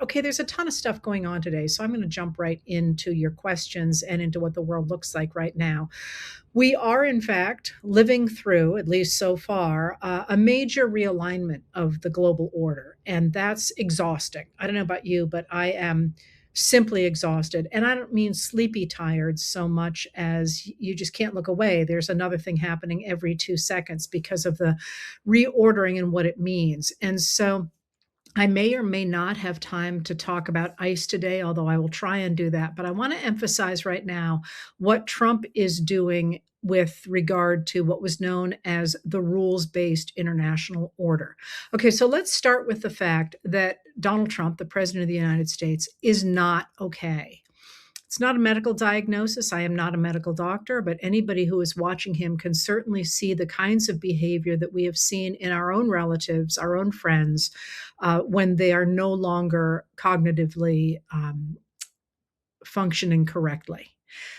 Okay, there's a ton of stuff going on today, so I'm going to jump right into your questions and into what the world looks like right now. We are, in fact, living through, at least so far, a major realignment of the global order, and that's exhausting. I don't know about you, but I am simply exhausted. And I don't mean sleepy tired so much as you just can't look away. There's another thing happening every 2 seconds because of the reordering and what it means. And so, I may or may not have time to talk about ICE today, although I will try and do that. But I want to emphasize right now what Trump is doing with regard to what was known as the rules based international order. Okay, so let's start with the fact that Donald Trump, the president of the United States, is not okay. It's not a medical diagnosis. I am not a medical doctor, but anybody who is watching him can certainly see the kinds of behavior that we have seen in our own relatives, our own friends, when they are no longer cognitively functioning correctly.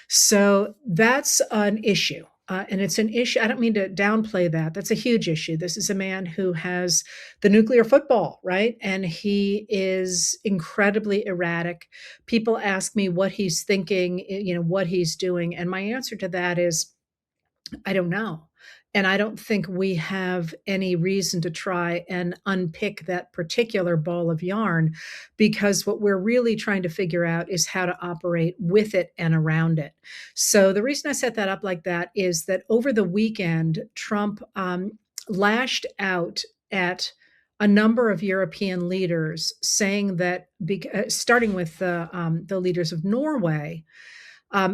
So that's an issue. And it's an issue. I don't mean to downplay that. That's a huge issue. This is a man who has the nuclear football, right? And he is incredibly erratic. People ask me what he's thinking, what he's doing. And my answer to that is I don't know. And I don't think we have any reason to try and unpick that particular ball of yarn because what we're really trying to figure out is how to operate with it and around it. So, the reason I set that up like that is that over the weekend, Trump lashed out at a number of European leaders saying that, starting with the leaders of Norway,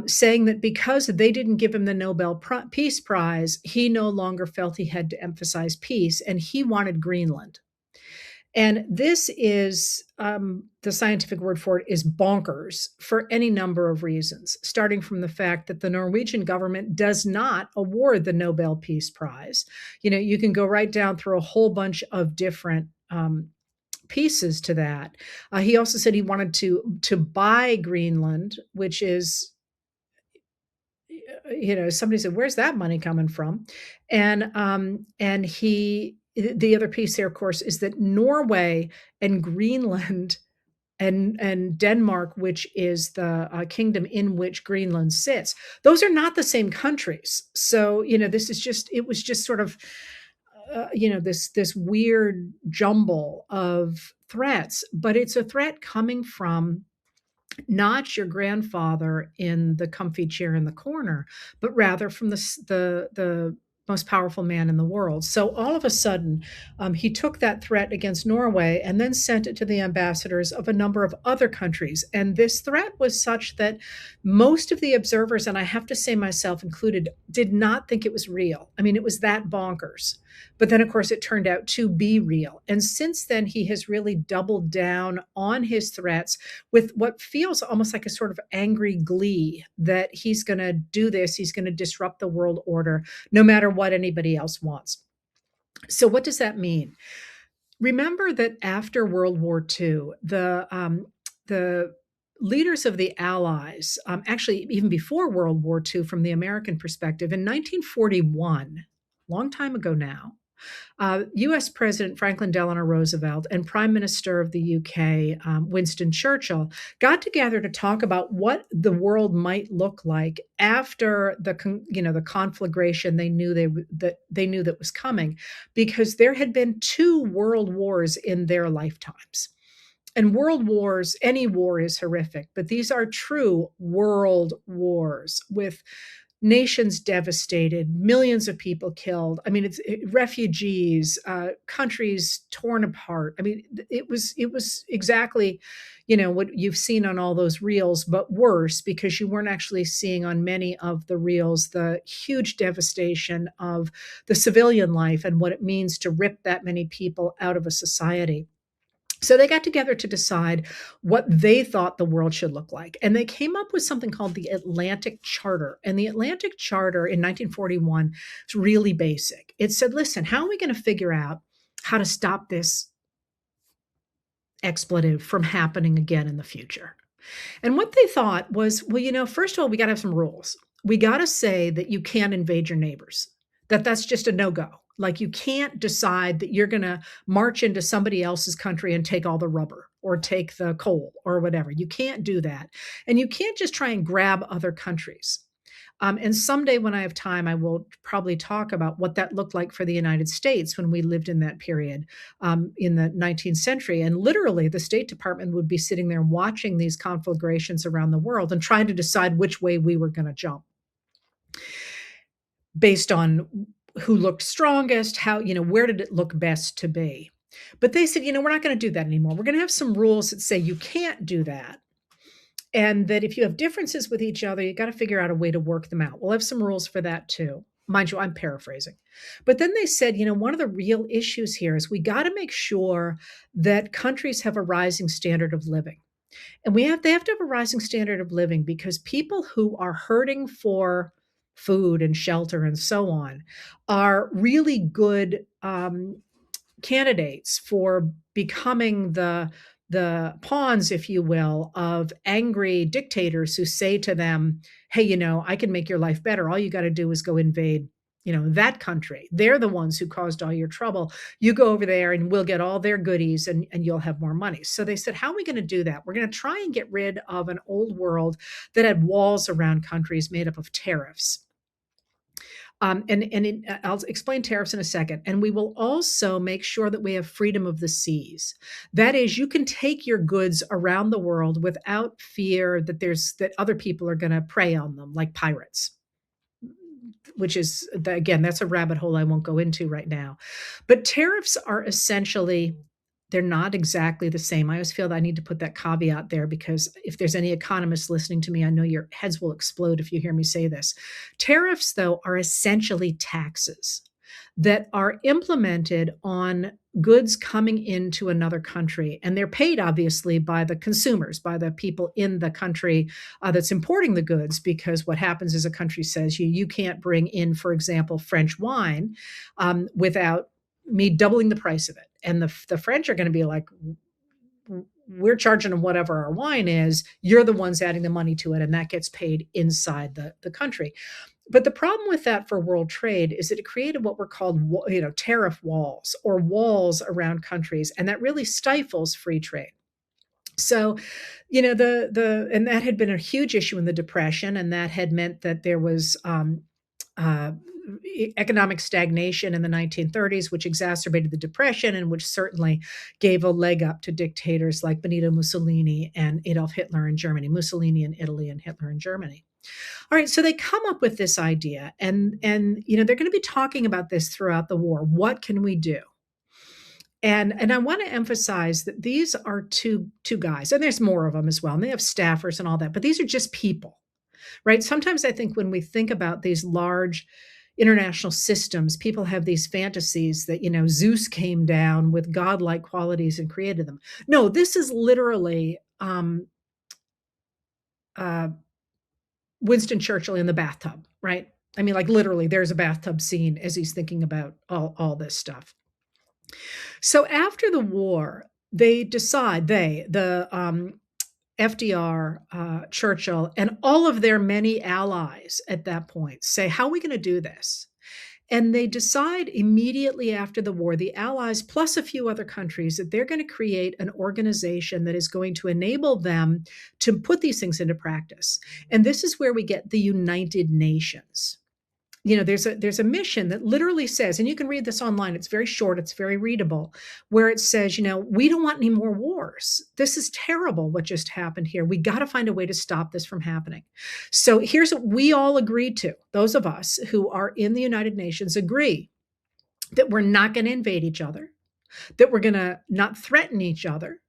saying that because they didn't give him the Peace Prize, he no longer felt he had to emphasize peace and he wanted Greenland. And this is the scientific word for it is bonkers for any number of reasons, starting from the fact that the Norwegian government does not award the Nobel Peace Prize. You can go right down through a whole bunch of different pieces to that. He also said he wanted to buy Greenland, which is somebody said, "Where's that money coming from?" And the other piece there, of course, is that Norway and Greenland and Denmark, which is the kingdom in which Greenland sits, those are not the same countries. So it was just sort of this weird jumble of threats, but it's a threat coming from not your grandfather in the comfy chair in the corner, but rather from the most powerful man in the world. So all of a sudden, he took that threat against Norway and then sent it to the ambassadors of a number of other countries. And this threat was such that most of the observers, and I have to say myself included, did not think it was real. I mean, it was that bonkers. But then, of course, it turned out to be real. And since then, he has really doubled down on his threats with what feels almost like a sort of angry glee that he's going to do this, he's going to disrupt the world order, no matter what anybody else wants. So, what does that mean? Remember that after World War II, the leaders of the Allies, actually, even before World War II, from the American perspective, in 1941, long time ago now, US President Franklin Delano Roosevelt and Prime Minister of the UK, Winston Churchill, got together to talk about what the world might look like after the conflagration they knew that was coming, because there had been 2 world wars in their lifetimes. And world wars, any war is horrific, but these are true world wars with nations devastated, millions of people killed. I mean, refugees, countries torn apart. I mean, it was exactly, what you've seen on all those reels, but worse because you weren't actually seeing on many of the reels the huge devastation of the civilian life and what it means to rip that many people out of a society. So they got together to decide what they thought the world should look like. And they came up with something called the Atlantic Charter. And the Atlantic Charter in 1941 is really basic. It said, listen, how are we going to figure out how to stop this expletive from happening again in the future? And what they thought was, well, first of all, we got to have some rules. We got to say that you can't invade your neighbors, that's just a no go. Like, you can't decide that you're gonna march into somebody else's country and take all the rubber or take the coal or whatever. You can't do that. And you can't just try and grab other countries. And someday when I have time, I will probably talk about what that looked like for the United States when we lived in that period in the 19th century. And literally, the State Department would be sitting there watching these conflagrations around the world and trying to decide which way we were going to jump based on who looked strongest, how, where did it look best to be. But they said, we're not going to do that anymore. We're going to have some rules that say you can't do that. And that if you have differences with each other, you got to figure out a way to work them out. We'll have some rules for that too. Mind you, I'm paraphrasing. But then they said, one of the real issues here is we got to make sure that countries have a rising standard of living. And they have to have a rising standard of living because people who are hurting for food and shelter and so on are really good candidates for becoming the pawns, if you will, of angry dictators who say to them, hey, I can make your life better. All you got to do is go invade, that country. They're the ones who caused all your trouble. You go over there and we'll get all their goodies and you'll have more money. So they said, how are we going to do that? We're going to try and get rid of an old world that had walls around countries made up of tariffs. I'll explain tariffs in a second. And we will also make sure that we have freedom of the seas. That is, you can take your goods around the world without fear that other people are going to prey on them, like pirates. Which is, again, that's a rabbit hole I won't go into right now. But tariffs are essentially, they're not exactly the same. I always feel that I need to put that caveat there because if there's any economists listening to me, I know your heads will explode if you hear me say this. Tariffs, though, are essentially taxes that are implemented on goods coming into another country. And they're paid, obviously, by the consumers, by the people in the country that's importing the goods, because what happens is a country says you can't bring in, for example, French wine without me doubling the price of it. And the French are going to be like, we're charging them whatever our wine is. You're the ones adding the money to it. And that gets paid inside the country. But the problem with that for world trade is that it created what were called, tariff walls or walls around countries. And that really stifles free trade. So, and that had been a huge issue in the Depression. And that had meant that there was, economic stagnation in the 1930s, which exacerbated the Depression and which certainly gave a leg up to dictators like Benito Mussolini and Adolf Hitler in Germany, Mussolini in Italy and Hitler in Germany. All right, so they come up with this idea and they're going to be talking about this throughout the war. What can we do? And I want to emphasize that these are two guys, and there's more of them as well, and they have staffers and all that, but these are just people, right? Sometimes I think when we think about these large international systems, people have these fantasies that, Zeus came down with godlike qualities and created them. No, this is literally Winston Churchill in the bathtub, right? I mean, like literally there's a bathtub scene as he's thinking about all this stuff. So after the war, they decide, FDR, Churchill, and all of their many allies at that point say, how are we going to do this? And they decide immediately after the war, the Allies plus a few other countries, that they're going to create an organization that is going to enable them to put these things into practice. And this is where we get the United Nations. There's a mission that literally says, and you can read this online, it's very short, it's very readable, where it says, we don't want any more wars. This is terrible what just happened here. We got to find a way to stop this from happening. So here's what we all agreed to. Those of us who are in the United Nations agree that we're not going to invade each other, that we're going to not threaten each other,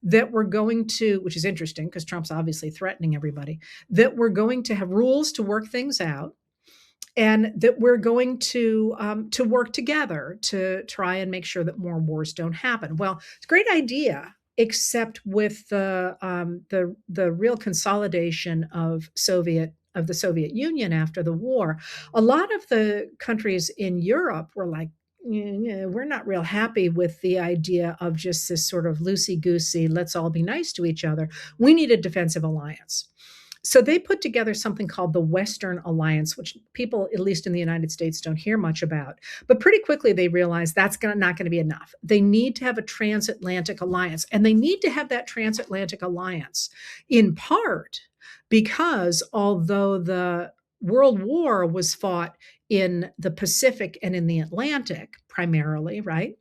that we're going to, which is interesting because Trump's obviously threatening everybody, that we're going to have rules to work things out, and that we're going to work together to try and make sure that more wars don't happen. Well, it's a great idea, except with the real consolidation of the Soviet Union after the war. A lot of the countries in Europe were like, we're not real happy with the idea of just this sort of loosey-goosey, let's all be nice to each other. We need a defensive alliance. So they put together something called the Western Alliance, which people, at least in the United States, don't hear much about. But pretty quickly they realized that's not going to be enough. They need to have a transatlantic alliance, and they need to have that transatlantic alliance in part because although the World War was fought in the Pacific and in the Atlantic primarily, right?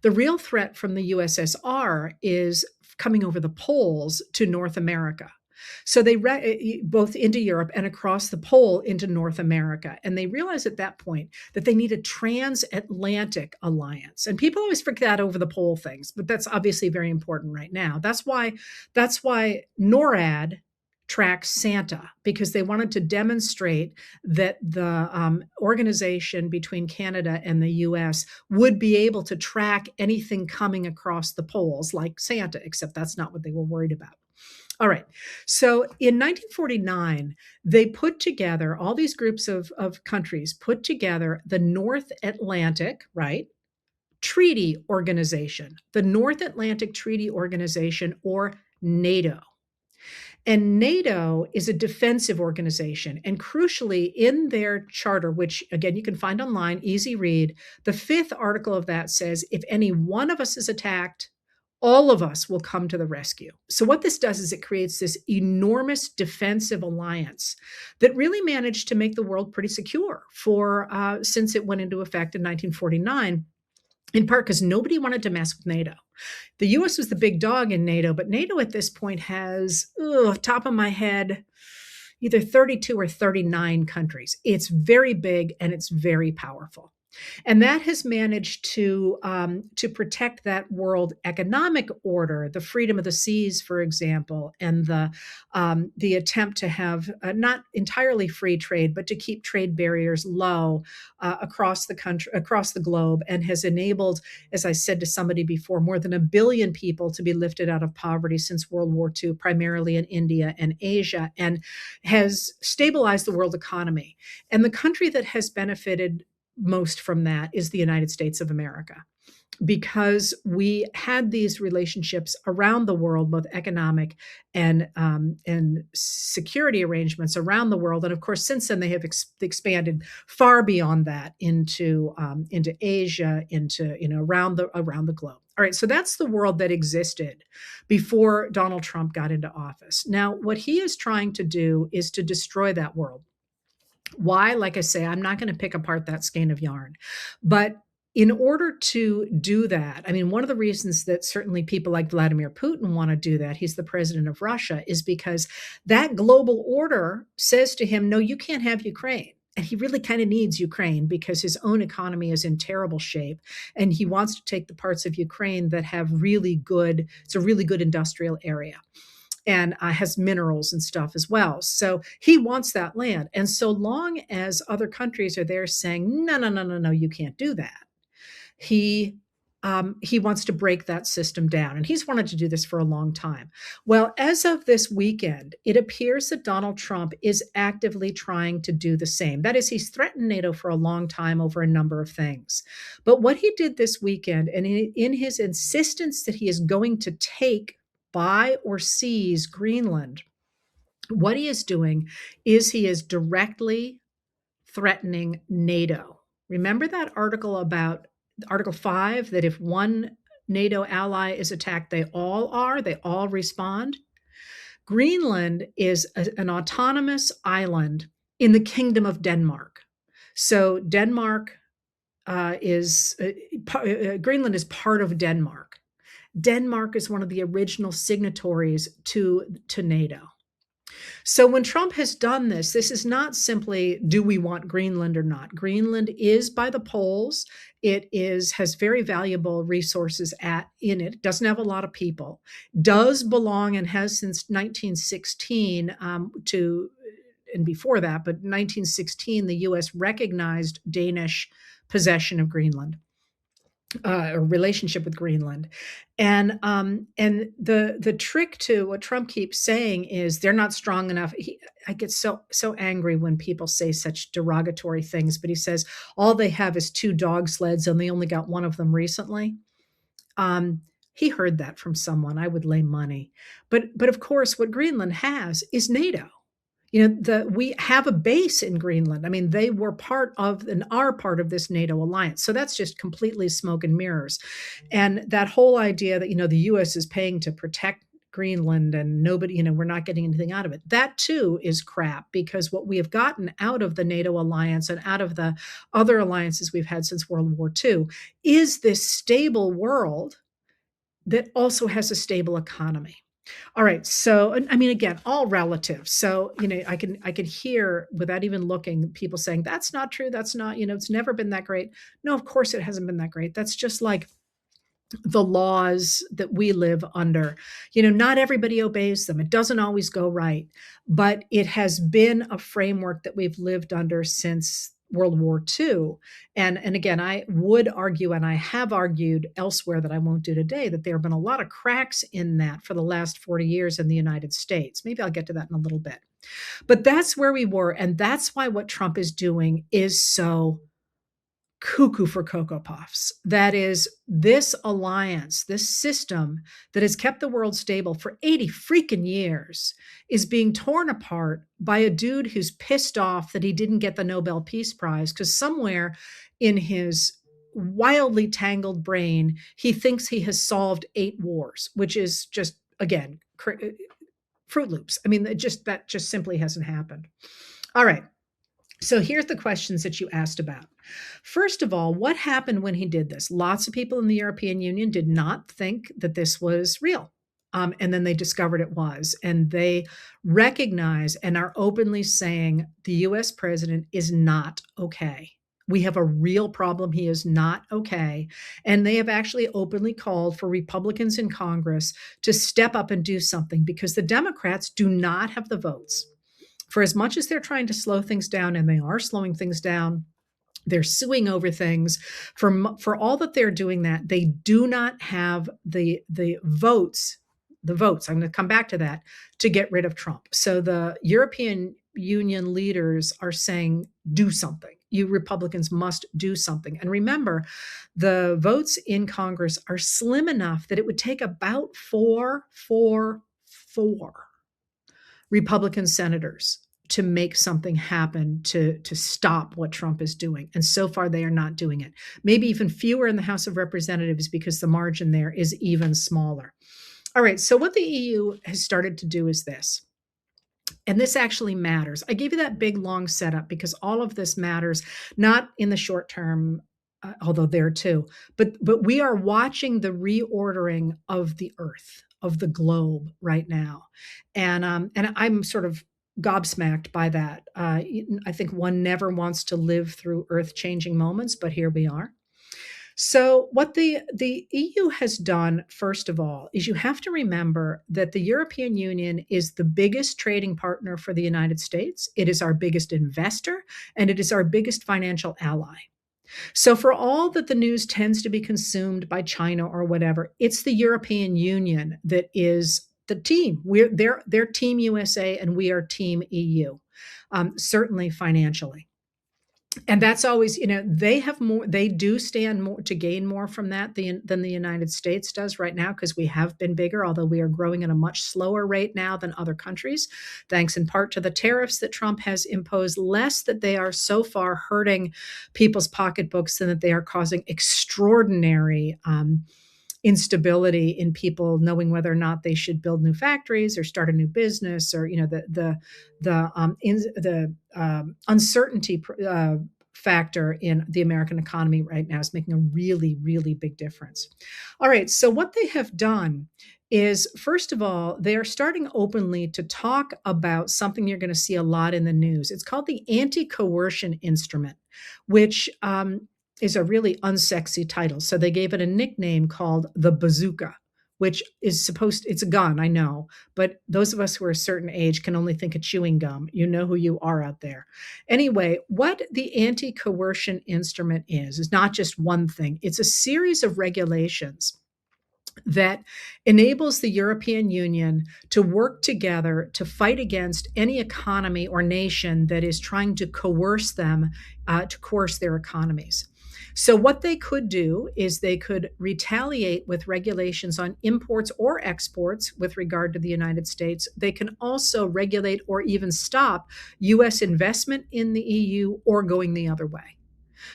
The real threat from the USSR is coming over the poles to North America. So both into Europe and across the pole into North America. And they realized at that point that they need a transatlantic alliance. And people always forget over the pole things, but that's obviously very important right now. That's why NORAD tracks Santa, because they wanted to demonstrate that the organization between Canada and the US would be able to track anything coming across the poles like Santa, except that's not what they were worried about. All right. So in 1949, they put together all these groups of countries, put together the North Atlantic, right? Treaty Organization, the North Atlantic Treaty Organization, or NATO. And NATO is a defensive organization. And crucially, in their charter, which again you can find online, easy read, the fifth article of that says if any one of us is attacked, all of us will come to the rescue. So, what this does is it creates this enormous defensive alliance that really managed to make the world pretty secure for since it went into effect in 1949, in part because nobody wanted to mess with NATO. The US was the big dog in NATO, but NATO at this point has, top of my head, either 32 or 39 countries. It's very big and it's very powerful. And that has managed to protect that world economic order, the freedom of the seas, for example, and the attempt to have not entirely free trade, but to keep trade barriers low across the country, across the globe, and has enabled, as I said to somebody before, more than 1 billion people to be lifted out of poverty since World War II, primarily in India and Asia, and has stabilized the world economy. And the country that has benefited most from that is the United States of America, because we had these relationships around the world, both economic and security arrangements around the world, and of course, since then they have expanded far beyond that into Asia, into around the globe. All right, so that's the world that existed before Donald Trump got into office. Now, what he is trying to do is to destroy that world. Why? Like I say, I'm not going to pick apart that skein of yarn. But in order to do that, I mean, one of the reasons that certainly people like Vladimir Putin want to do that, he's the president of Russia, is because that global order says to him, no, you can't have Ukraine. And he really kind of needs Ukraine because his own economy is in terrible shape. And he wants to take the parts of Ukraine that have it's a really good industrial area, and has minerals and stuff as well. So he wants that land. And so long as other countries are there saying, no, no, no, no, no, you can't do that, he wants to break that system down. And he's wanted to do this for a long time. Well, as of this weekend, it appears that Donald Trump is actively trying to do the same. That is, he's threatened NATO for a long time over a number of things. But what he did this weekend, and in his insistence that he is going to buy or seize Greenland, what he is doing is he is directly threatening NATO. Remember that article about Article 5, that if one NATO ally is attacked, they all respond? Greenland is an autonomous island in the Kingdom of Denmark. So Denmark Greenland is part of Denmark. Denmark is one of the original signatories to NATO. So when Trump has done this is not simply, do we want Greenland or not? Greenland is by the poles. Has very valuable resources in it. Doesn't have a lot of people. Does belong and has since 1916 and before that, but 1916, the U.S. recognized Danish possession of Greenland. A relationship with Greenland, and the trick to what Trump keeps saying is they're not strong enough. I get so angry when people say such derogatory things, but he says all they have is 2 dog sleds and they only got one of them recently. He heard that from someone, I would lay money. But of course, what Greenland has is NATO. We have a base in Greenland. I mean, they were part of and are part of this NATO alliance. So that's just completely smoke and mirrors. And that whole idea that, the US is paying to protect Greenland and nobody, we're not getting anything out of it. That too is crap, because what we have gotten out of the NATO alliance and out of the other alliances we've had since World War II is this stable world that also has a stable economy. All right. So, I mean, again, all relative. So, I could hear without even looking people saying that's not true. That's not, it's never been that great. No, of course it hasn't been that great. That's just like the laws that we live under. Not everybody obeys them. It doesn't always go right, but it has been a framework that we've lived under since World War II. And again, I would argue, and I have argued elsewhere that I won't do today, that there have been a lot of cracks in that for the last 40 years in the United States. Maybe I'll get to that in a little bit. But that's where we were. And that's why what Trump is doing is so cuckoo for Cocoa Puffs. That is, this alliance, this system that has kept the world stable for 80 freaking years is being torn apart by a dude who's pissed off that he didn't get the Nobel Peace Prize because somewhere in his wildly tangled brain, he thinks he has solved 8 wars, which is just, again, Fruit Loops. I mean, that just simply hasn't happened. All right. So here's the questions that you asked about. First of all, what happened when he did this? Lots of people in the European Union did not think that this was real. And then they discovered it was. And they recognize and are openly saying the US president is not okay. We have a real problem. He is not okay. And they have actually openly called for Republicans in Congress to step up and do something, because the Democrats do not have the votes. For as much as they're trying to slow things down, and they are slowing things down, they're suing over things. For all that they're doing that, they do not have the votes. I'm going to come back to that, to get rid of Trump. So the European Union leaders are saying, do something. You Republicans must do something. And remember, the votes in Congress are slim enough that it would take about four Republican senators to make something happen to stop what Trump is doing. And so far, they are not doing it. Maybe even fewer in the House of Representatives, because the margin there is even smaller. All right, so what the EU has started to do is this. And this actually matters. I gave you that big, long setup because all of this matters, not in the short term, although there too, but we are watching the reordering of the earth, of the globe right now. And I'm sort of gobsmacked by that. I think one never wants to live through earth-changing moments, but here we are. So what the EU has done, first of all, is you have to remember that the European Union is the biggest trading partner for the United States. It is our biggest investor, and it is our biggest financial ally. So for all that the news tends to be consumed by China or whatever, it's the European Union that is the team. They're Team USA and we are Team EU, certainly financially. And that's always, they have more, they do stand more to gain more from that than the United States does right now, because we have been bigger, although we are growing at a much slower rate now than other countries, thanks in part to the tariffs that Trump has imposed, less that they are so far hurting people's pocketbooks than that they are causing extraordinary instability in people knowing whether or not they should build new factories or start a new business, or the uncertainty factor in the American economy right now is making a really, really big difference. All right, so what they have done is, first of all, they are starting openly to talk about something you're going to see a lot in the news. It's called the anti-coercion instrument, which is a really unsexy title. So they gave it a nickname called the bazooka, which is it's a gun, I know, but those of us who are a certain age can only think of chewing gum. You know who you are out there. Anyway, what the anti-coercion instrument is not just one thing. It's a series of regulations that enables the European Union to work together to fight against any economy or nation that is trying to coerce them, to coerce their economies. So, what they could do is they could retaliate with regulations on imports or exports with regard to the United States. They can also regulate or even stop US investment in the EU or going the other way.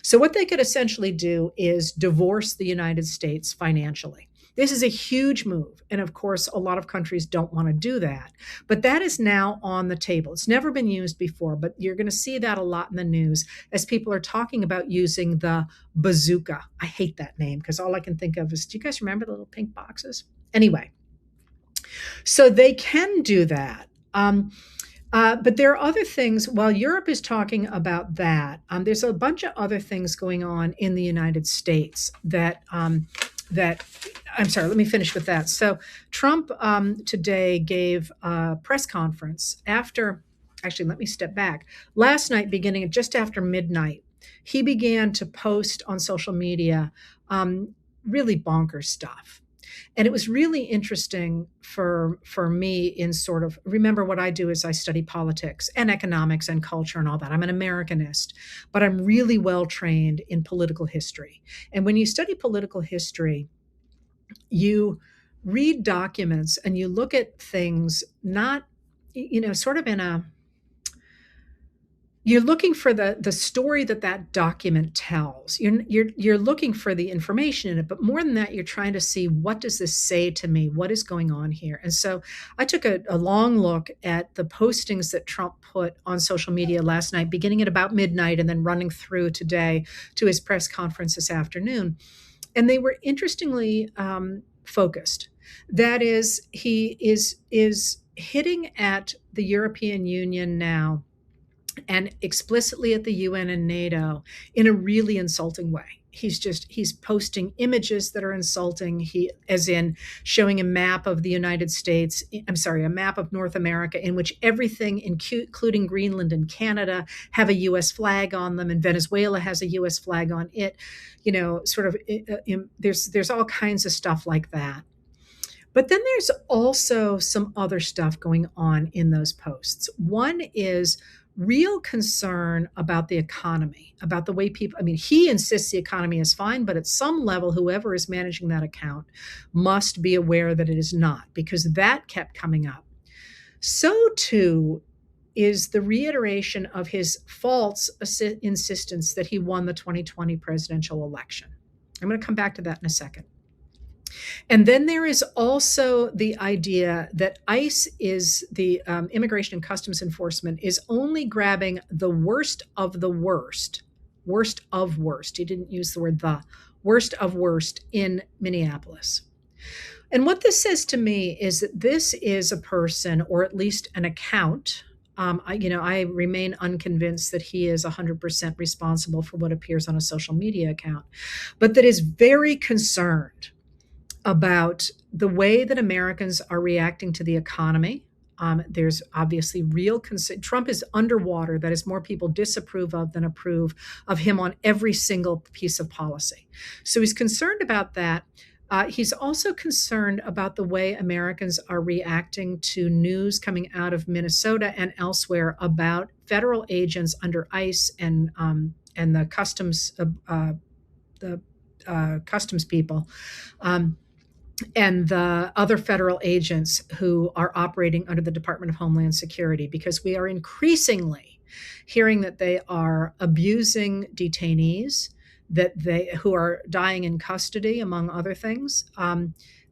So, what they could essentially do is divorce the United States financially. This is a huge move. And of course, a lot of countries don't want to do that. But that is now on the table. It's never been used before, but you're going to see that a lot in the news as people are talking about using the bazooka. I hate that name because all I can think of is, do you guys remember the little pink boxes? Anyway, so they can do that. But there are other things. While Europe is talking about that, there's a bunch of other things going on in the United States that I'm sorry. Let me finish with that. So Trump today gave a press conference after. Actually, let me step back. Last night, beginning at just after midnight, he began to post on social media really bonkers stuff. And it was really interesting for me in sort of, remember what I do is I study politics and economics and culture and all that. I'm an Americanist, but I'm really well trained in political history. And when you study political history, you read documents and you look at things not, sort of in a, you're looking for the story that that document tells. You're looking for the information in it, but more than that, you're trying to see, what does this say to me? What is going on here? And so I took a long look at the postings that Trump put on social media last night, beginning at about midnight and then running through today to his press conference this afternoon. And they were interestingly focused. That is, he is hitting at the European Union now and explicitly at the UN and NATO in a really insulting way. He's posting images that are insulting. As in showing a map of the United States, I'm sorry, a map of North America in which everything, including Greenland and Canada, have a US flag on them, and Venezuela has a US flag on it. There's all kinds of stuff like that. But then there's also some other stuff going on in those posts. One is real concern about the economy, about the way people, he insists the economy is fine, but at some level, whoever is managing that account must be aware that it is not, because that kept coming up. So too is the reiteration of his false insistence that he won the 2020 presidential election. I'm going to come back to that in a second. And then there is also the idea that ICE is the Immigration and Customs Enforcement is only grabbing the worst of the worst, worst of worst. He didn't use the word the, worst of worst in Minneapolis. And what this says to me is that this is a person, or at least an account. I remain unconvinced that he is 100% responsible for what appears on a social media account, but that is very concerned about the way that Americans are reacting to the economy. There's obviously real concern. Trump is underwater. That is, more people disapprove of than approve of him on every single piece of policy. So he's concerned about that. He's also concerned about the way Americans are reacting to news coming out of Minnesota and elsewhere about federal agents under ICE and the customs customs people. And the other federal agents who are operating under the Department of Homeland Security, because we are increasingly hearing that they are abusing detainees, who are dying in custody, among other things.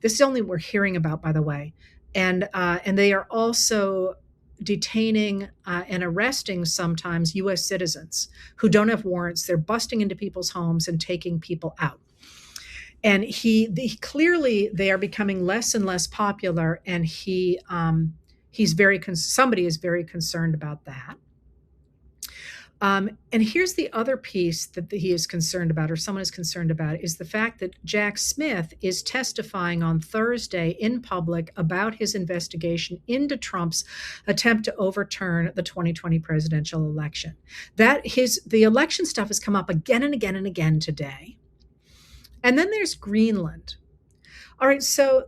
This is only what we're hearing about, by the way, and they are also detaining and arresting sometimes U.S. citizens who don't have warrants. They're busting into people's homes and taking people out. And clearly they are becoming less and less popular, and somebody is very concerned about that. And here's the other piece that he is concerned about, or someone is concerned about, is the fact that Jack Smith is testifying on Thursday in public about his investigation into Trump's attempt to overturn the 2020 presidential election. The election stuff has come up again and again and again today. And then there's Greenland. All right, so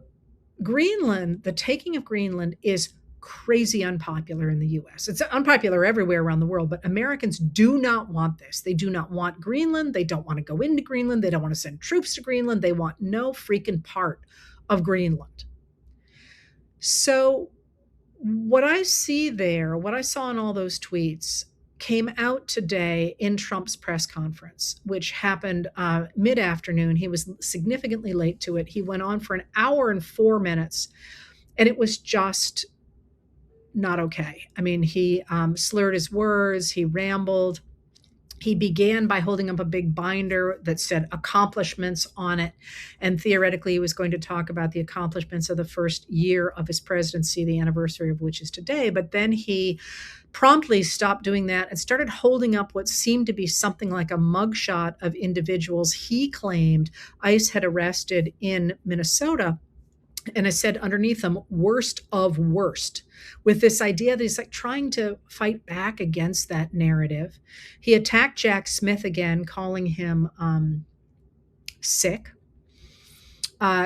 Greenland, the taking of Greenland is crazy unpopular in the US. It's unpopular everywhere around the world, but Americans do not want this. They do not want Greenland. They don't want to go into Greenland. They don't want to send troops to Greenland. They want no freaking part of Greenland. So, what I see there, what I saw in all those tweets, came out today in Trump's press conference, which happened mid afternoon. He was significantly late to it. He went on for an hour and 4 minutes, and it was just not okay. I mean, he slurred his words, he rambled. He began by holding up a big binder that said accomplishments on it. And theoretically, he was going to talk about the accomplishments of the first year of his presidency, the anniversary of which is today. But then he promptly stopped doing that and started holding up what seemed to be something like a mugshot of individuals he claimed ICE had arrested in Minnesota. And I said underneath them, worst of worst, with this idea that he's like trying to fight back against that narrative. He attacked Jack Smith again, calling him sick.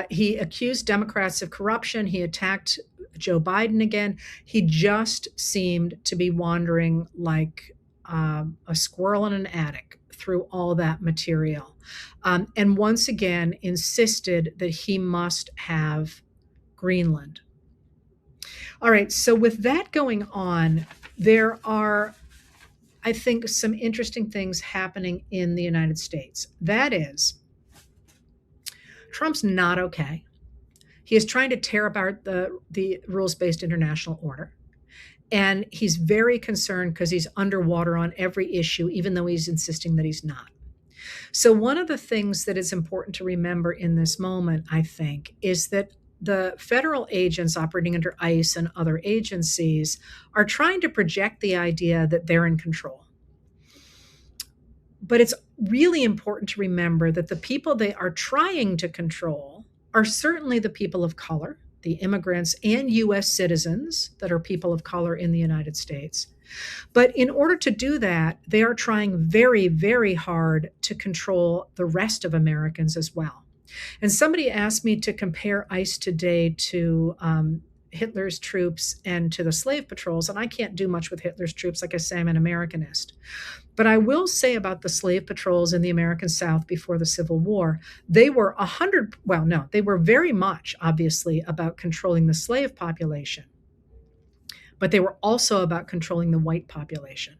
He accused Democrats of corruption. He attacked Joe Biden again. He just seemed to be wandering like a squirrel in an attic through all that material. And once again insisted that he must have Greenland. All right, so with that going on, there are, I think, some interesting things happening in the United States. That is, Trump's not okay. He is trying to tear apart the rules-based international order. And he's very concerned because he's underwater on every issue, even though he's insisting that he's not. So one of the things that is important to remember in this moment, I think, is that the federal agents operating under ICE and other agencies are trying to project the idea that they're in control. But it's really important to remember that the people they are trying to control are certainly the people of color, the immigrants and US citizens that are people of color in the United States. But in order to do that, they are trying very, very hard to control the rest of Americans as well. And somebody asked me to compare ICE today to Hitler's troops and to the slave patrols. And I can't do much with Hitler's troops. Like I say, I'm an Americanist. But I will say about the slave patrols in the American South before the Civil War, they were they were very much, obviously, about controlling the slave population. But they were also about controlling the white population.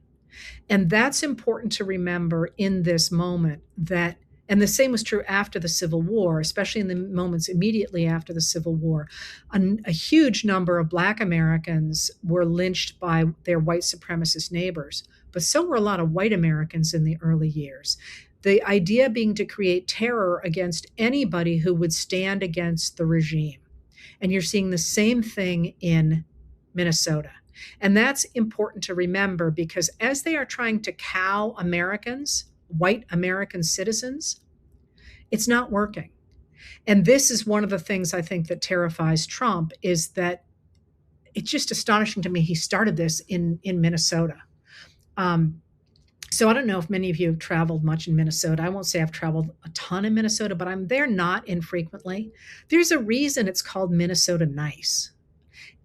And that's important to remember in this moment that. And the same was true after the Civil War, especially in the moments immediately after the Civil War. A huge number of Black Americans were lynched by their white supremacist neighbors, but so were a lot of white Americans in the early years. The idea being to create terror against anybody who would stand against the regime. And you're seeing the same thing in Minnesota. And that's important to remember because as they are trying to cow Americans, white American citizens, it's not working. And this is one of the things I think that terrifies Trump is that it's just astonishing to me he started this in Minnesota. So I don't know if many of you have traveled much in Minnesota. I won't say I've traveled a ton in Minnesota, but I'm there not infrequently. There's a reason it's called Minnesota Nice.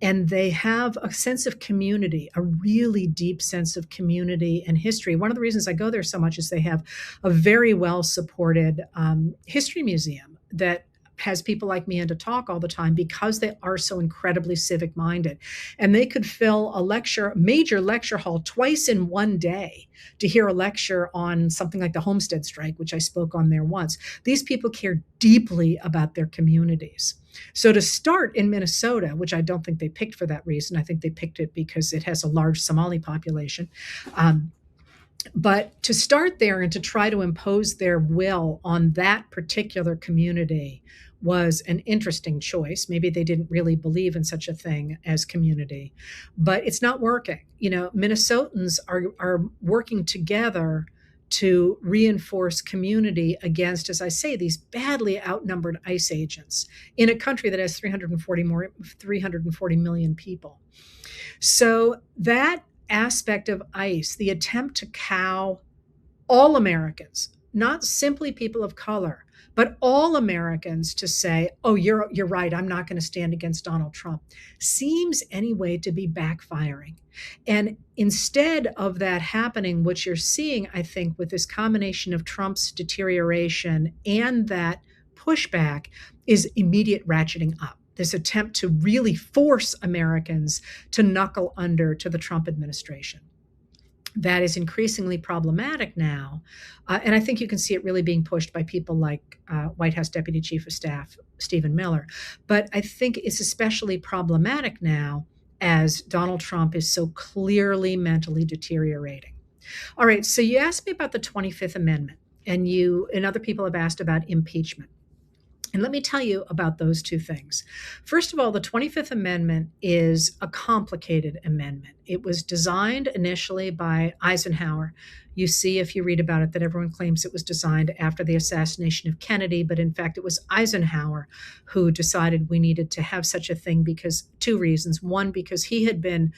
And they have a sense of community, a really deep sense of community and history. One of the reasons I go there so much is they have a very well-supported history museum that has people like me in to talk all the time because they are so incredibly civic-minded. And they could fill a major lecture hall twice in one day to hear a lecture on something like the Homestead Strike, which I spoke on there once. These people care deeply about their communities. So to start in Minnesota, which I don't think they picked for that reason, I think they picked it because it has a large Somali population. But to start there and to try to impose their will on that particular community was an interesting choice. Maybe they didn't really believe in such a thing as community, but it's not working. You know, Minnesotans are working together to reinforce community against, as I say, these badly outnumbered ICE agents in a country that has 340 million people. So that aspect of ICE, the attempt to cow all Americans, not simply people of color, But all Americans to say, "Oh, you're right. I'm not going to stand against Donald Trump," seems anyway to be backfiring. And instead of that happening, what you're seeing, I think, with this combination of Trump's deterioration and that pushback is immediate ratcheting up. This attempt to really force Americans to knuckle under to the Trump administration. That is increasingly problematic now. And I think you can see it really being pushed by people like White House Deputy Chief of Staff Stephen Miller. But I think it's especially problematic now as Donald Trump is so clearly mentally deteriorating. All right, so you asked me about the 25th Amendment, and you and other people have asked about impeachment. And let me tell you about those two things. First of all, the 25th Amendment is a complicated amendment. It was designed initially by Eisenhower. You see, if you read about it, that everyone claims it was designed after the assassination of Kennedy, but in fact, it was Eisenhower who decided we needed to have such a thing because two reasons. One, because he had been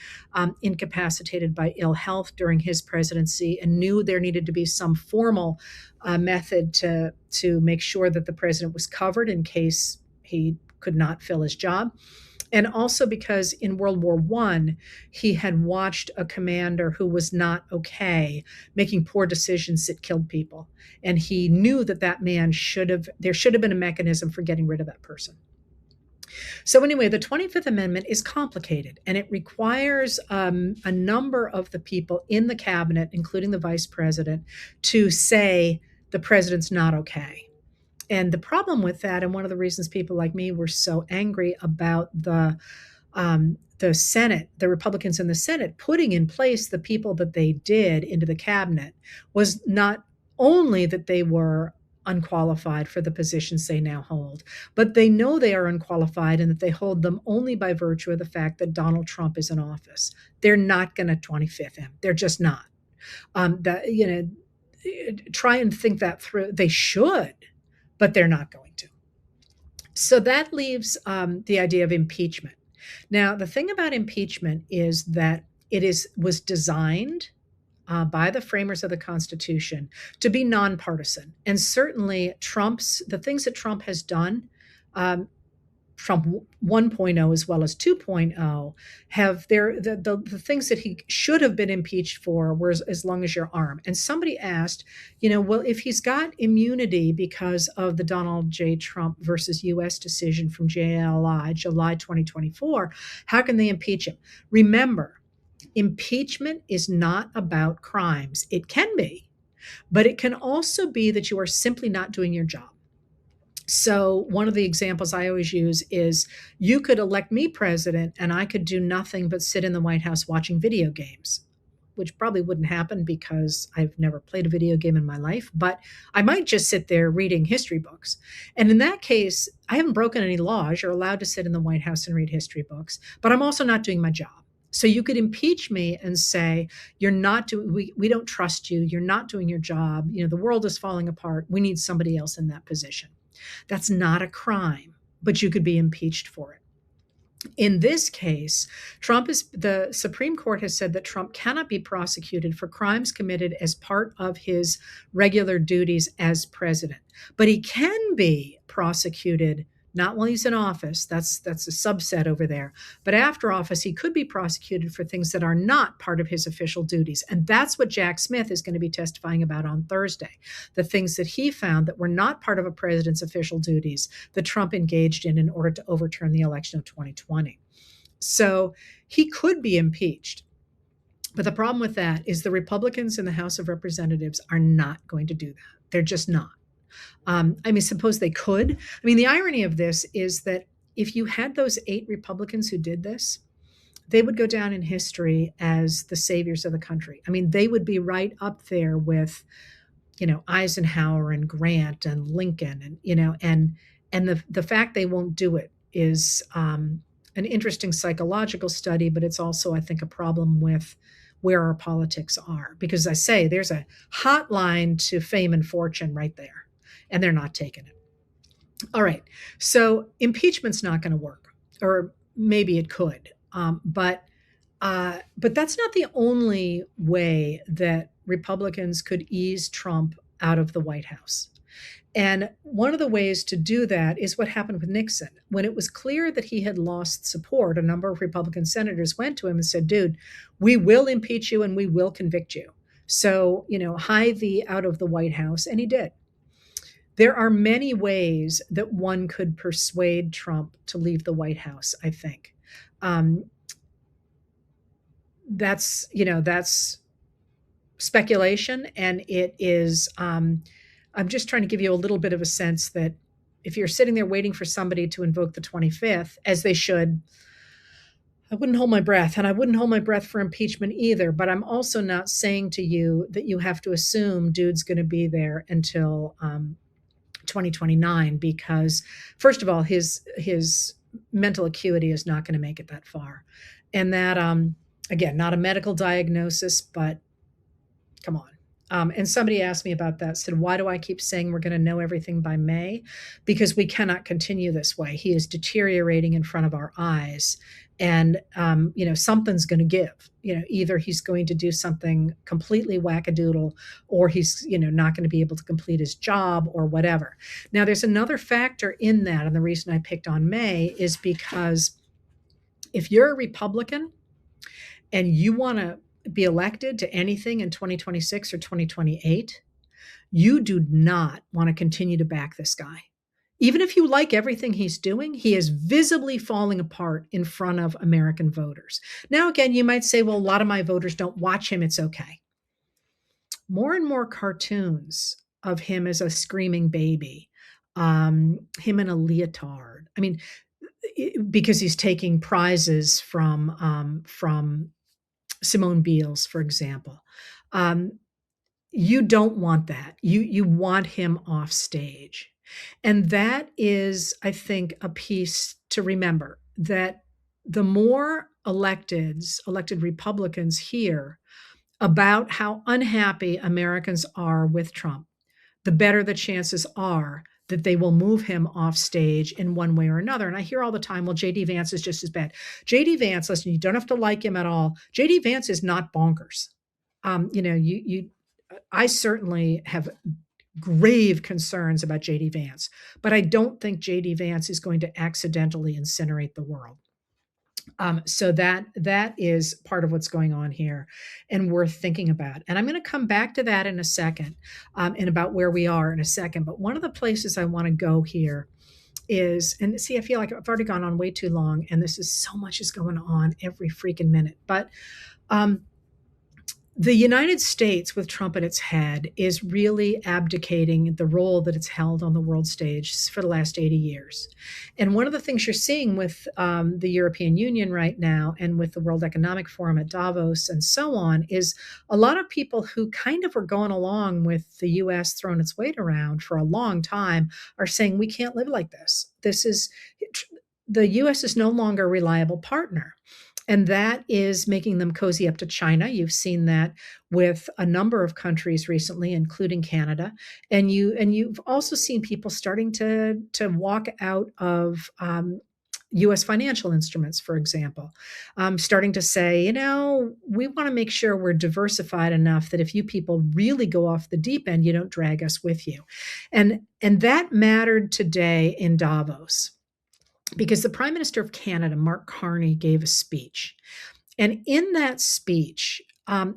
incapacitated by ill health during his presidency and knew there needed to be some formal method to make sure that the president was covered in case he could not fill his job. And also because in World War I, he had watched a commander who was not okay making poor decisions that killed people. And he knew that there should have been a mechanism for getting rid of that person. So anyway, the 25th Amendment is complicated, and it requires a number of the people in the cabinet, including the vice president, to say the president's not okay. And the problem with that, and one of the reasons people like me were so angry about the Senate, the Republicans in the Senate putting in place the people that they did into the cabinet, was not only that they were unqualified for the positions they now hold, but they know they are unqualified and that they hold them only by virtue of the fact that Donald Trump is in office. They're not going to 25th him. They're just not. Try and think that through. They should, but they're not going to. So that leaves the idea of impeachment. Now, the thing about impeachment is that was designed by the framers of the Constitution to be nonpartisan. And certainly the things that Trump has done, Trump 1.0 as well as 2.0, have the things that he should have been impeached for were as long as your arm. And somebody asked, well, if he's got immunity because of the Donald J. Trump versus U.S. decision from JLI, July 2024, how can they impeach him? Remember, impeachment is not about crimes. It can be, but it can also be that you are simply not doing your job. So one of the examples I always use is you could elect me president and I could do nothing but sit in the White House watching video games, which probably wouldn't happen because I've never played a video game in my life, but I might just sit there reading history books. And in that case, I haven't broken any laws. You're allowed to sit in the White House and read history books, but I'm also not doing my job. So you could impeach me and say, we don't trust you. You're not doing your job. The world is falling apart. We need somebody else in that position. That's not a crime, but you could be impeached for it. In this case, the Supreme Court has said that Trump cannot be prosecuted for crimes committed as part of his regular duties as president, but he can be prosecuted not while he's in office. That's a subset over there. But after office, he could be prosecuted for things that are not part of his official duties. And that's what Jack Smith is going to be testifying about on Thursday. The things that he found that were not part of a president's official duties that Trump engaged in order to overturn the election of 2020. So he could be impeached. But the problem with that is the Republicans in the House of Representatives are not going to do that. They're just not. Suppose they could. The irony of this is that if you had those 8 Republicans who did this, they would go down in history as the saviors of the country. They would be right up there with, Eisenhower and Grant and Lincoln, and the fact they won't do it is an interesting psychological study, but it's also, I think, a problem with where our politics are. Because I say there's a hotline to fame and fortune right there. And they're not taking it. All right. So impeachment's not going to work, or maybe it could. But that's not the only way that Republicans could ease Trump out of the White House. And one of the ways to do that is what happened with Nixon. When it was clear that he had lost support, a number of Republican senators went to him and said, dude, we will impeach you and we will convict you. So, hide thee out of the White House. And he did. There are many ways that one could persuade Trump to leave the White House, I think. Um, that's speculation, and it is. I'm just trying to give you a little bit of a sense that if you're sitting there waiting for somebody to invoke the 25th, as they should, I wouldn't hold my breath, and I wouldn't hold my breath for impeachment either. But I'm also not saying to you that you have to assume dude's going to be there until 2029, because first of all, his mental acuity is not going to make it that far, and that again, not a medical diagnosis, but come on. And somebody asked me about that, said, why do I keep saying we're going to know everything by May? Because we cannot continue this way. He is deteriorating in front of our eyes. And, something's going to give. Either he's going to do something completely wackadoodle, or he's, not going to be able to complete his job or whatever. Now, there's another factor in that. And the reason I picked on May is because if you're a Republican and you want to be elected to anything in 2026 or 2028, you do not want to continue to back this guy. Even if you like everything he's doing, he is visibly falling apart in front of American voters. Now, again, you might say, well, a lot of my voters don't watch him. It's okay. More and more cartoons of him as a screaming baby, him in a leotard. I mean, because he's taking prizes from Simone Biles, for example. You don't want that. You want him off stage. And that is, I think, a piece to remember, that the more elected Republicans hear about how unhappy Americans are with Trump, the better the chances are that they will move him off stage in one way or another. And I hear all the time, well, JD Vance is just as bad. JD Vance, listen, you don't have to like him at all. JD Vance is not bonkers. I certainly have grave concerns about JD Vance, but I don't think JD Vance is going to accidentally incinerate the world. So that is part of what's going on here and worth thinking about. And I'm going to come back to that in a second, and about where we are in a second. But one of the places I want to go here is, and see, I feel like I've already gone on way too long, and this is so much is going on every freaking minute. But the United States, with Trump at its head, is really abdicating the role that it's held on the world stage for the last 80 years. And one of the things you're seeing with the European Union right now, and with the World Economic Forum at Davos and so on, is a lot of people who kind of were going along with the U.S. throwing its weight around for a long time are saying, we can't live like this. The U.S. is no longer a reliable partner. And that is making them cozy up to China. You've seen that with a number of countries recently, including Canada. And you've also seen people starting to walk out of U.S. financial instruments, for example, starting to say, we want to make sure we're diversified enough that if you people really go off the deep end, you don't drag us with you. And that mattered today in Davos, because the Prime Minister of Canada, Mark Carney, gave a speech. And in that speech,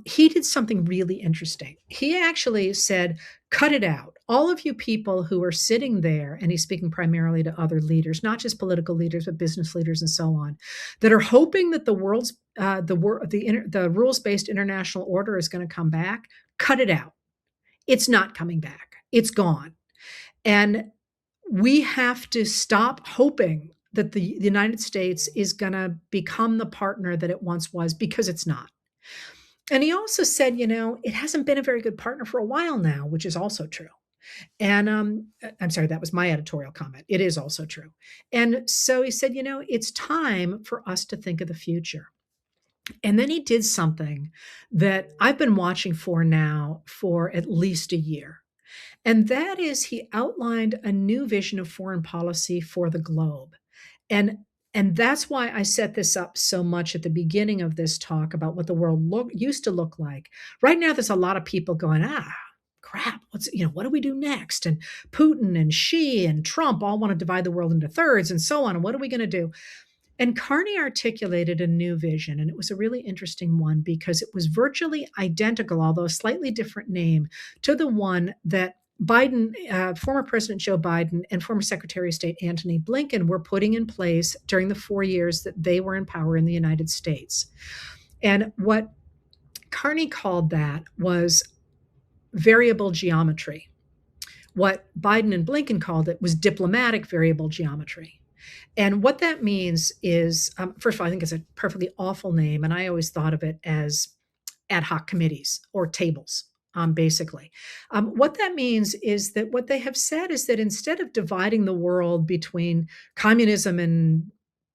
he did something really interesting. He actually said, cut it out. All of you people who are sitting there, and he's speaking primarily to other leaders, not just political leaders, but business leaders and so on, that are hoping that the rules-based international order is going to come back, cut it out. It's not coming back. It's gone. And we have to stop hoping that the United States is going to become the partner that it once was, because it's not. And he also said, it hasn't been a very good partner for a while now, which is also true. And I'm sorry, that was my editorial comment. It is also true. And so he said, it's time for us to think of the future. And then he did something that I've been watching for now for at least a year. And that is, he outlined a new vision of foreign policy for the globe. And that's why I set this up so much at the beginning of this talk about what the world used to look like. Right now, there's a lot of people going, of crap, what do we do next? And Putin and Xi and Trump all want to divide the world into thirds and so on. And what are we going to do? And Carney articulated a new vision, and it was a really interesting one because it was virtually identical, although a slightly different name, to the one that former President Joe Biden, and former Secretary of State Antony Blinken were putting in place during the 4 years that they were in power in the United States. And what Carney called that was variable geometry. What Biden and Blinken called it was diplomatic variable geometry. And what that means is, first of all, I think it's a perfectly awful name. And I always thought of it as ad hoc committees or tables, basically. What that means is that what they have said is that instead of dividing the world between communism and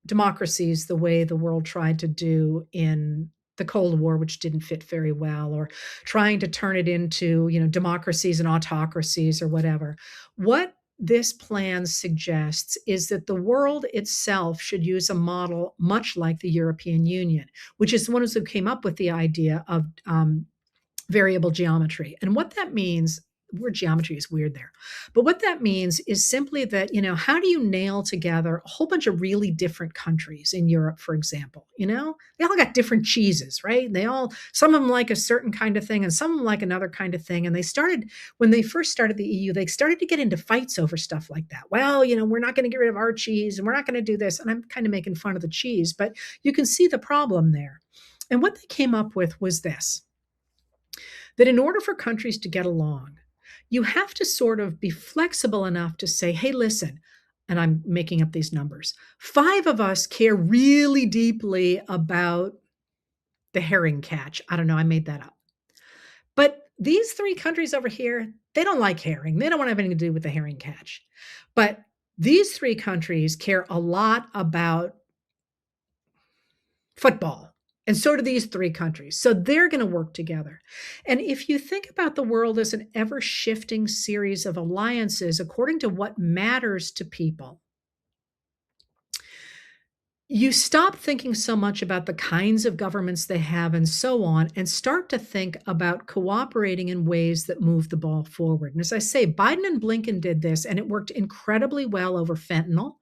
democracies the way the world tried to do in the Cold War, which didn't fit very well, or trying to turn it into, democracies and autocracies or whatever. What this plan suggests is that the world itself should use a model much like the European Union, which is the ones who came up with the idea of variable geometry. And what that means, word geometry is weird there, but what that means is simply that, how do you nail together a whole bunch of really different countries in Europe, for example? They all got different cheeses, right? Some of them like a certain kind of thing and some of them like another kind of thing. And when they first started the EU, they started to get into fights over stuff like that. Well, we're not going to get rid of our cheese and we're not going to do this. And I'm kind of making fun of the cheese, but you can see the problem there. And what they came up with was this: that in order for countries to get along, you have to sort of be flexible enough to say, hey, listen, and I'm making up these numbers, 5 of us care really deeply about the herring catch. I don't know, I made that up. But these 3 countries over here, they don't like herring. They don't want to have anything to do with the herring catch. But these 3 countries care a lot about football. And so do these 3 countries. So they're going to work together. And if you think about the world as an ever shifting series of alliances according to what matters to people, you stop thinking so much about the kinds of governments they have and so on, and start to think about cooperating in ways that move the ball forward. And as I say, Biden and Blinken did this, and it worked incredibly well over fentanyl.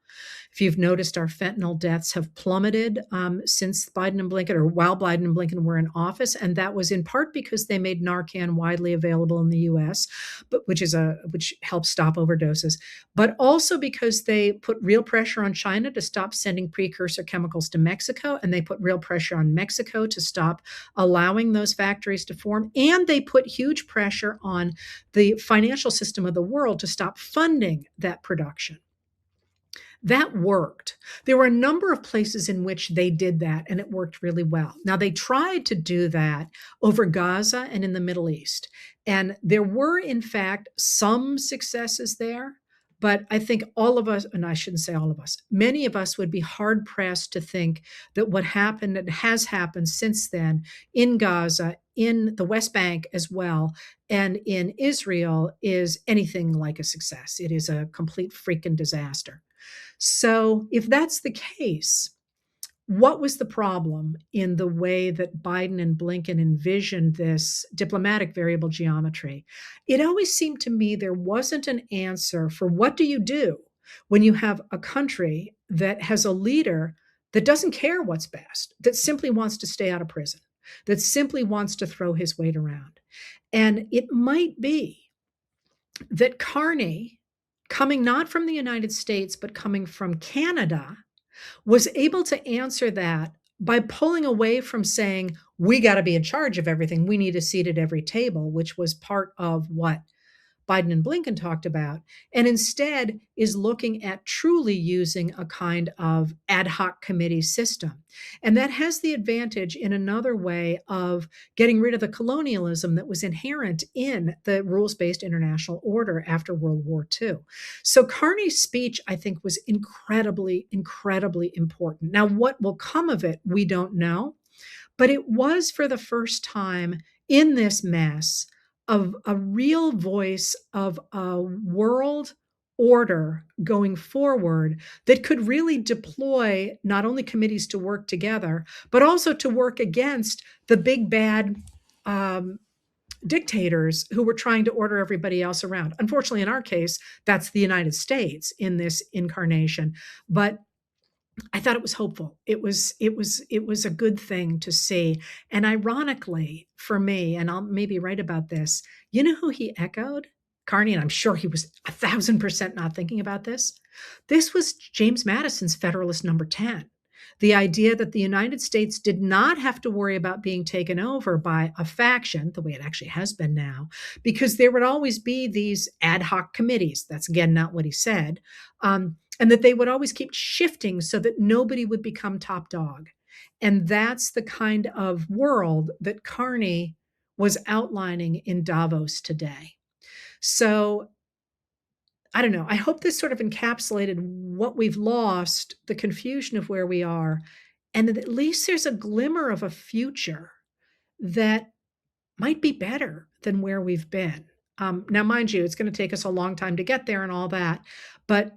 If you've noticed, our fentanyl deaths have plummeted since Biden and Blinken, or while Biden and Blinken were in office, and that was in part because they made Narcan widely available in the U.S., which helps stop overdoses, but also because they put real pressure on China to stop sending precursor chemicals to Mexico, and they put real pressure on Mexico to stop allowing those factories to form, and they put huge pressure on the financial system of the world to stop funding that production. That worked. There were a number of places in which they did that, and it worked really well. Now, they tried to do that over Gaza and in the Middle East. And there were, in fact, some successes there. But I think all of us, and I shouldn't say all of us, many of us would be hard pressed to think that what happened and has happened since then in Gaza, in the West Bank as well, and in Israel is anything like a success. It is a complete freaking disaster. So if that's the case, what was the problem in the way that Biden and Blinken envisioned this diplomatic variable geometry? It always seemed to me there wasn't an answer for what do you do when you have a country that has a leader that doesn't care what's best, that simply wants to stay out of prison, that simply wants to throw his weight around. And it might be that Carney, coming not from the United States, but coming from Canada, was able to answer that by pulling away from saying, we got to be in charge of everything. We need a seat at every table, which was part of what Biden and Blinken talked about, and instead is looking at truly using a kind of ad hoc committee system. And that has the advantage in another way of getting rid of the colonialism that was inherent in the rules-based international order after World War II. So Carney's speech, I think, was incredibly, incredibly important. Now, what will come of it, we don't know, but it was for the first time in this mess of a real voice of a world order going forward that could really deploy not only committees to work together, but also to work against the big bad dictators who were trying to order everybody else around. Unfortunately, in our case, that's the United States in this incarnation. But I thought it was hopeful. It was a good thing to see. And ironically for me, and I'll maybe write about this, you know who he echoed? Carney, and I'm sure he was 1,000% not thinking about this. This was James Madison's Federalist Number 10. The idea that the United States did not have to worry about being taken over by a faction, the way it actually has been now, because there would always be these ad hoc committees. That's again not what he said. And that they would always keep shifting so that nobody would become top dog. And that's the kind of world that Carney was outlining in Davos today. So I don't know. I hope this sort of encapsulated what we've lost, the confusion of where we are, and that at least there's a glimmer of a future that might be better than where we've been. Now, mind you, it's going to take us a long time to get there and all that, but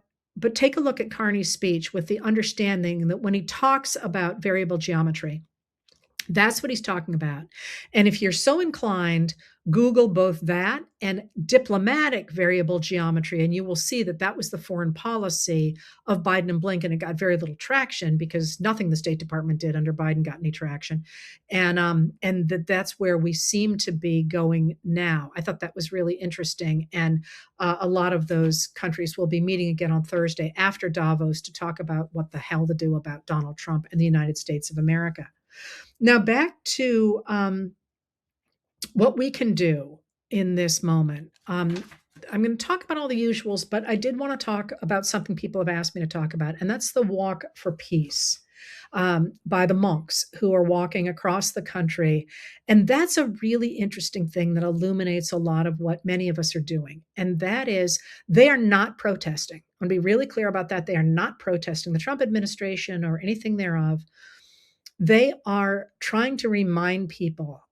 take a look at Carney's speech with the understanding that when he talks about variable geometry, that's what he's talking about. And if you're so inclined, Google both that and diplomatic variable geometry, and you will see that that was the foreign policy of Biden and Blinken. It got very little traction because nothing the State Department did under Biden got any traction, and that's where we seem to be going now. I thought that was really interesting, and a lot of those countries will be meeting again on Thursday after Davos to talk about what the hell to do about Donald Trump and the United States of America. Now, back to what we can do in this moment. I'm going to talk about all the usuals, but I did want to talk about something people have asked me to talk about, and that's the Walk for Peace by the monks who are walking across the country. And that's a really interesting thing that illuminates a lot of what many of us are doing. And that is, they are not protesting. I want to be really clear about that. They are not protesting the Trump administration or anything thereof. They are trying to remind people,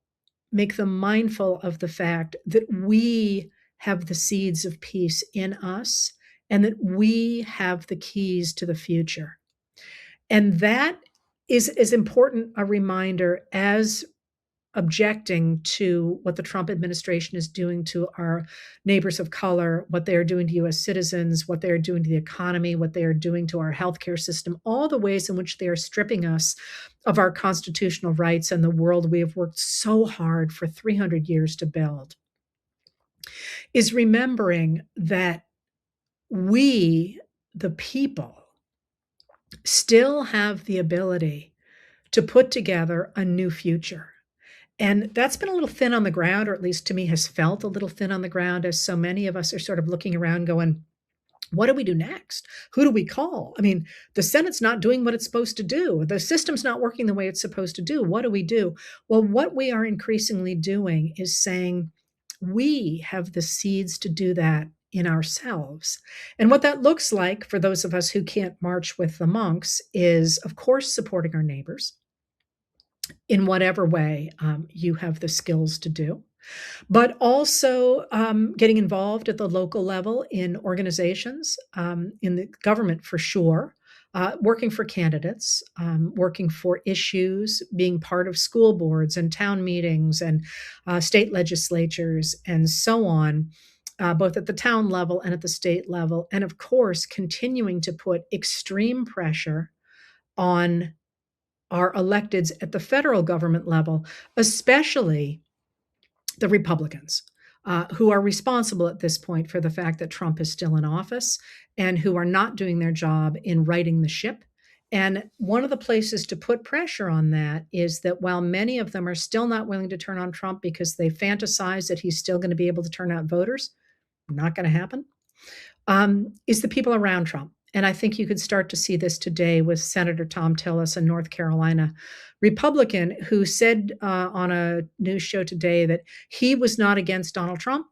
make them mindful of the fact that we have the seeds of peace in us and that we have the keys to the future. And that is as important a reminder as objecting to what the Trump administration is doing to our neighbors of color, what they are doing to US citizens, what they are doing to the economy, what they are doing to our healthcare system, all the ways in which they are stripping us of our constitutional rights and the world we have worked so hard for 300 years to build, is remembering that we, the people, still have the ability to put together a new future. And that's been a little thin on the ground, or at least to me has felt a little thin on the ground, as so many of us are sort of looking around going, what do we do next? Who do we call? I mean, the Senate's not doing what it's supposed to do. The system's not working the way it's supposed to do. What do we do? Well, what we are increasingly doing is saying we have the seeds to do that in ourselves. And what that looks like for those of us who can't march with the monks is, of course, supporting our neighbors in whatever way you have the skills to do, but also getting involved at the local level in organizations, in the government for sure, working for candidates, working for issues, being part of school boards and town meetings and state legislatures and so on, both at the town level and at the state level. And of course, continuing to put extreme pressure on our electeds at the federal government level, especially the Republicans, who are responsible at this point for the fact that Trump is still in office and who are not doing their job in righting the ship. And one of the places to put pressure on that is that while many of them are still not willing to turn on Trump because they fantasize that he's still going to be able to turn out voters, not going to happen, is the people around Trump. And I think you could start to see this today with Senator Tom Tillis, a North Carolina Republican, who said on a news show today that he was not against Donald Trump,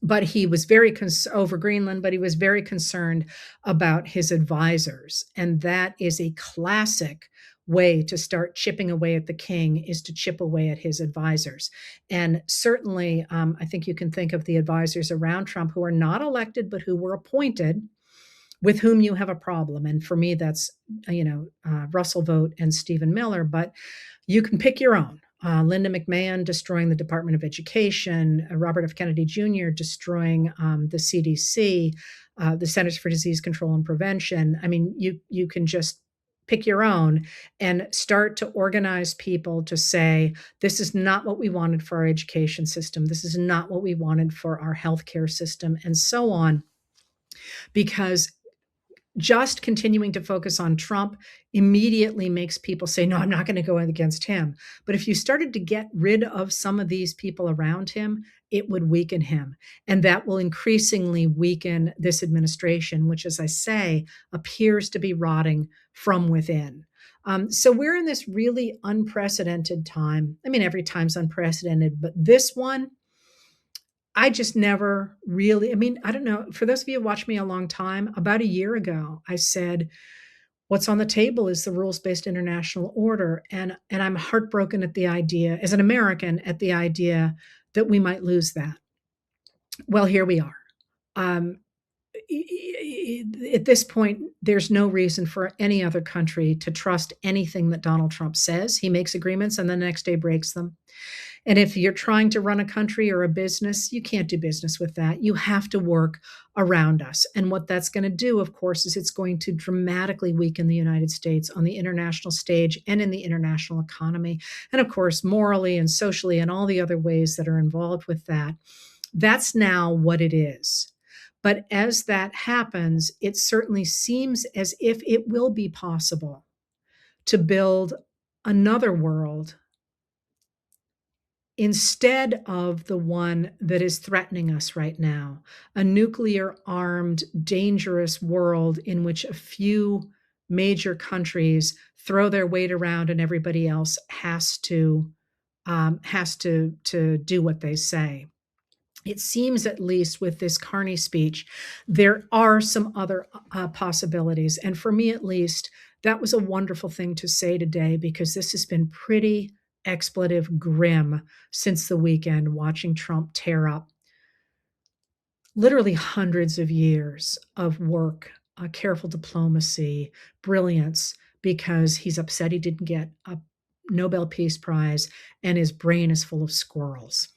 but he was very over Greenland, but he was very concerned about his advisors. And that is a classic way to start chipping away at the king, is to chip away at his advisors. And certainly, I think you can think of the advisors around Trump who are not elected, but who were appointed, with whom you have a problem. And for me, that's, Russell Vogt and Stephen Miller, but you can pick your own. Linda McMahon destroying the Department of Education, Robert F. Kennedy Jr. destroying the CDC, the Centers for Disease Control and Prevention. I mean, you can just pick your own and start to organize people to say, this is not what we wanted for our education system. This is not what we wanted for our healthcare system, and so on. Because just continuing to focus on Trump immediately makes people say, no, I'm not going to go against him. But if you started to get rid of some of these people around him, it would weaken him. And that will increasingly weaken this administration, which, as I say, appears to be rotting from within. So we're in this really unprecedented time. I mean, every time's unprecedented, but this one, I just never really, I mean, I don't know. For those of you who watched me a long time, about a year ago, I said, what's on the table is the rules-based international order. And I'm heartbroken at the idea, as an American, at the idea that we might lose that. Well, here we are. Um, at this point, there's no reason for any other country to trust anything that Donald Trump says. He makes agreements and the next day breaks them. And if you're trying to run a country or a business, you can't do business with that. You have to work around us. And what that's going to do, of course, is it's going to dramatically weaken the United States on the international stage and in the international economy. And of course, morally and socially and all the other ways that are involved with that. That's now what it is. But as that happens, it certainly seems as if it will be possible to build another world instead of the one that is threatening us right now, a nuclear armed, dangerous world in which a few major countries throw their weight around and everybody else has to do what they say. It seems, at least with this Carney speech, there are some other possibilities. And for me, at least, that was a wonderful thing to say today, because this has been pretty expletive grim since the weekend, watching Trump tear up literally hundreds of years of work, careful diplomacy, brilliance, because he's upset he didn't get a Nobel Peace Prize and his brain is full of squirrels.